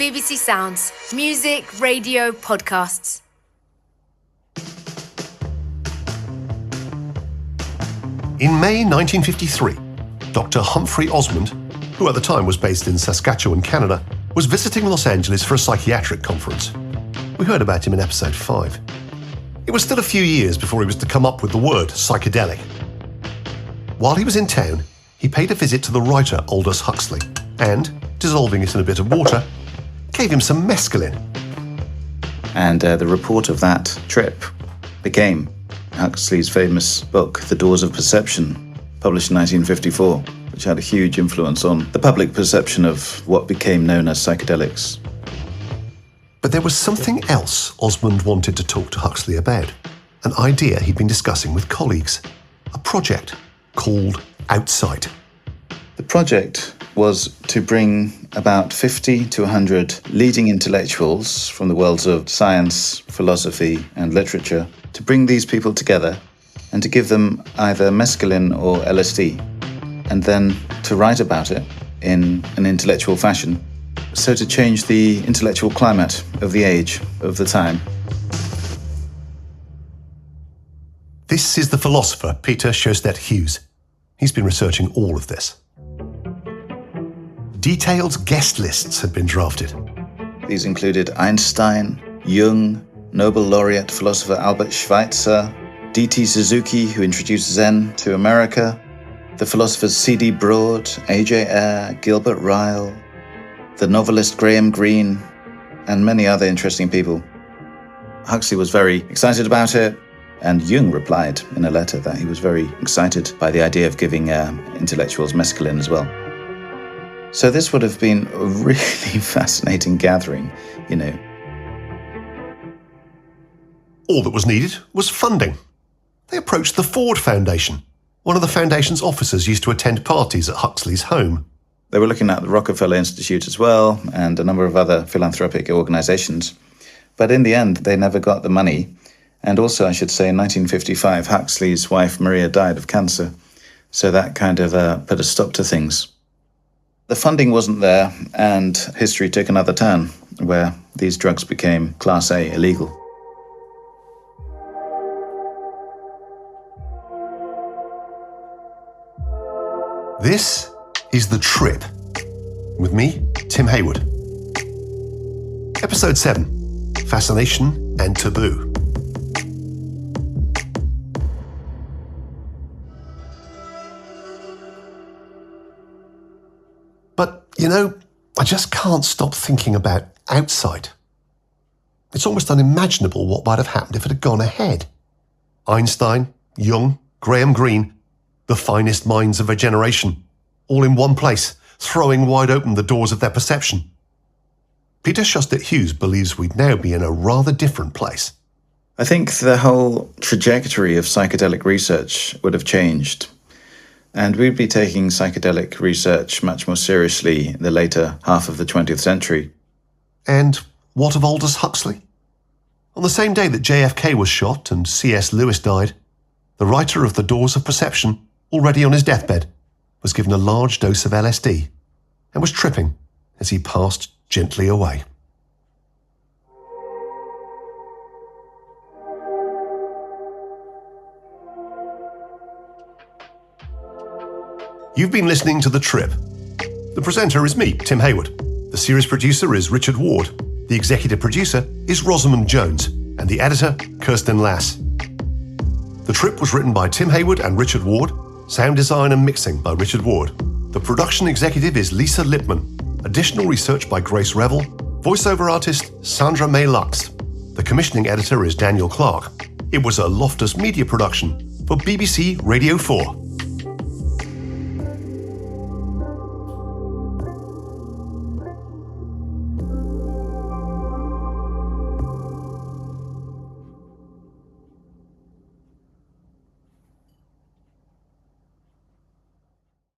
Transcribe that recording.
BBC Sounds. Music, radio, podcasts. In May 1953, Dr. Humphry Osmond, who at the time was based in Saskatchewan, Canada, was visiting Los Angeles for a psychiatric conference. We heard about him in episode 5. It was still a few years before he was to come up with the word psychedelic. While he was in town, he paid a visit to the writer Aldous Huxley and, dissolving it in a bit of water, gave him some mescaline. And the report of that trip became Huxley's famous book, The Doors of Perception, published in 1954, which had a huge influence on the public perception of what became known as psychedelics. But there was something else Osmond wanted to talk to Huxley about, an idea he'd been discussing with colleagues, a project called Outsight. The project was to bring about 50 to 100 leading intellectuals from the worlds of science, philosophy, and literature, to bring these people together and to give them either mescaline or LSD, and then to write about it in an intellectual fashion, so to change the intellectual climate of the age, of the time. This is the philosopher Peter Sjöstedt-Hughes. He's been researching all of this. Detailed guest lists had been drafted. These included Einstein, Jung, Nobel laureate philosopher Albert Schweitzer, D.T. Suzuki, who introduced Zen to America, the philosophers C.D. Broad, A.J. Ayer, Gilbert Ryle, the novelist Graham Greene, and many other interesting people. Huxley was very excited about it, and Jung replied in a letter that he was very excited by the idea of giving intellectuals mescaline as well. So this would have been a really fascinating gathering, you know. All that was needed was funding. They approached the Ford Foundation. One of the foundation's officers used to attend parties at Huxley's home. They were looking at the Rockefeller Institute as well, and a number of other philanthropic organizations. But in the end, they never got the money. And also, I should say, in 1955, Huxley's wife, Maria, died of cancer. So that kind of put a stop to things. The funding wasn't there, and history took another turn, where these drugs became Class A illegal. This is The Trip, with me, Tim Hayward. Episode 7, Fascination and Taboo. But, you know, I just can't stop thinking about Outsight. It's almost unimaginable what might have happened if it had gone ahead. Einstein, Jung, Graham Greene, the finest minds of a generation, all in one place, throwing wide open the doors of their perception. Peter Sjöstedt-Hughes believes we'd now be in a rather different place. I think the whole trajectory of psychedelic research would have changed. And we'd be taking psychedelic research much more seriously in the later half of the 20th century. And what of Aldous Huxley? On the same day that JFK was shot and C.S. Lewis died, the writer of The Doors of Perception, already on his deathbed, was given a large dose of LSD and was tripping as he passed gently away. You've been listening to The Trip. The presenter is me, Tim Hayward. The series producer is Richard Ward. The executive producer is Rosamund Jones. And the editor, Kirsten Lass. The Trip was written by Tim Hayward and Richard Ward. Sound design and mixing by Richard Ward. The production executive is Lisa Lippman. Additional research by Grace Revel. Voiceover artist, Sandra May Lux. The commissioning editor is Daniel Clark. It was a Loftus Media production for BBC Radio 4.